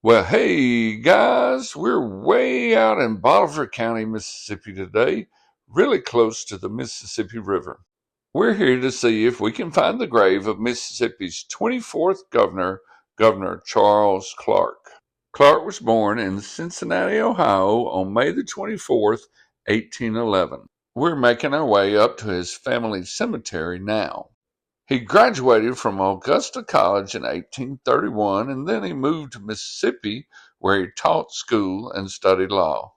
Well, hey guys, we're way out in Bolivar County, Mississippi today, really close to the Mississippi River. We're here to see if we can find the grave of Mississippi's 24th governor, Governor Charles Clark. Clark was born in Cincinnati, Ohio on May the 24th, 1811. We're making our way up to his family cemetery now. He graduated from Augusta College in 1831, and then he moved to Mississippi, where he taught school and studied law.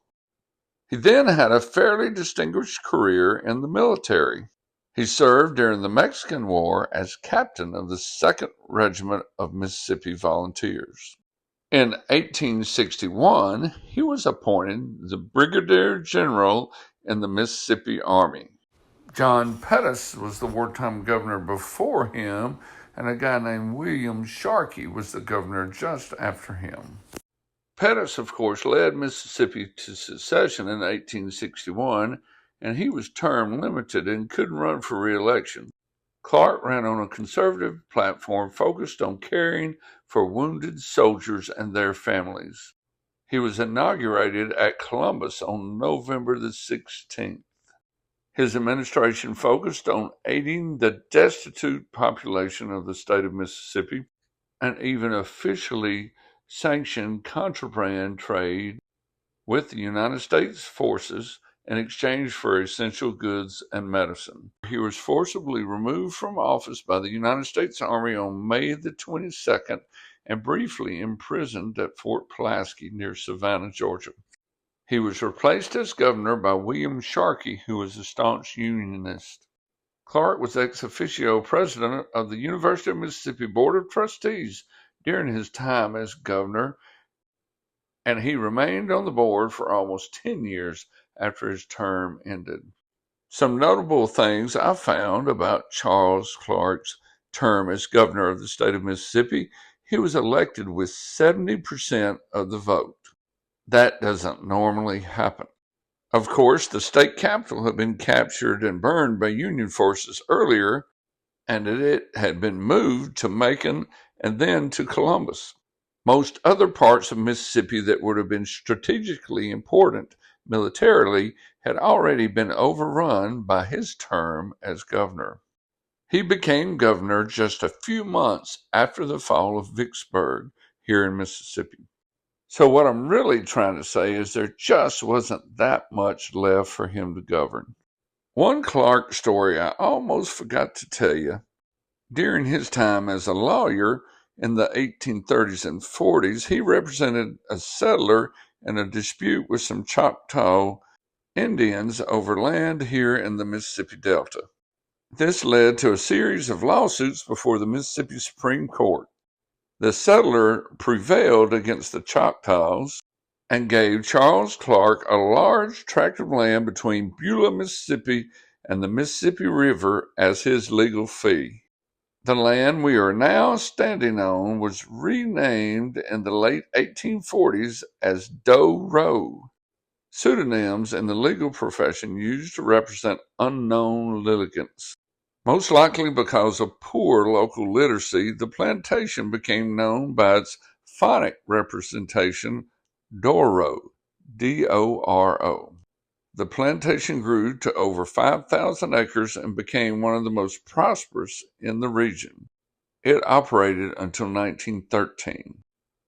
He then had a fairly distinguished career in the military. He served during the Mexican War as captain of the 2nd Regiment of Mississippi Volunteers. In 1861, he was appointed the Brigadier General in the Mississippi Army. John Pettus was the wartime governor before him, and a guy named William Sharkey was the governor just after him. Pettus, of course, led Mississippi to secession in 1861, and he was term limited and couldn't run for re-election. Clark ran on a conservative platform focused on caring for wounded soldiers and their families. He was inaugurated at Columbus on November the 16th. His administration focused on aiding the destitute population of the state of Mississippi and even officially sanctioned contraband trade with the United States forces in exchange for essential goods and medicine. He was forcibly removed from office by the United States Army on May the 22nd and briefly imprisoned at Fort Pulaski near Savannah, Georgia. He was replaced as governor by William Sharkey, who was a staunch Unionist. Clark was ex officio president of the University of Mississippi Board of Trustees during his time as governor, and he remained on the board for almost 10 years after his term ended. Some notable things I found about Charles Clark's term as governor of the state of Mississippi: he was elected with 70% of the vote. That doesn't normally happen. Of course, the state capitol had been captured and burned by Union forces earlier, and it had been moved to Macon and then to Columbus. Most other parts of Mississippi that would have been strategically important militarily had already been overrun by his term as governor. He became governor just a few months after the fall of Vicksburg here in Mississippi. So what I'm really trying to say is there just wasn't that much left for him to govern. One Clark story I almost forgot to tell you. During his time as a lawyer in the 1830s and 40s, he represented a settler in a dispute with some Choctaw Indians over land here in the Mississippi Delta. This led to a series of lawsuits before the Mississippi Supreme Court. The settler prevailed against the Choctaws and gave Charles Clark a large tract of land between Beulah, Mississippi, and the Mississippi River as his legal fee. The land we are now standing on was renamed in the late 1840s as Doe Row. Pseudonyms in the legal profession used to represent unknown litigants. Most likely because of poor local literacy, the plantation became known by its phonic representation, Doro, D-O-R-O. The plantation grew to over 5,000 acres and became one of the most prosperous in the region. It operated until 1913.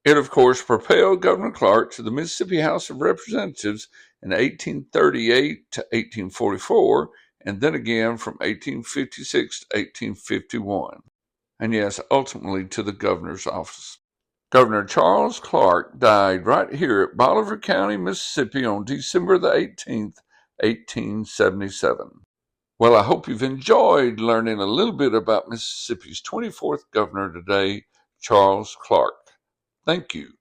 It, of course, propelled Governor Clark to the Mississippi House of Representatives in 1838 to 1844, and then again from 1856 to 1851, and yes, ultimately to the governor's office. Governor Charles Clark died right here at Bolivar County, Mississippi on December the 18th, 1877. Well, I hope you've enjoyed learning a little bit about Mississippi's 24th governor today, Charles Clark. Thank you.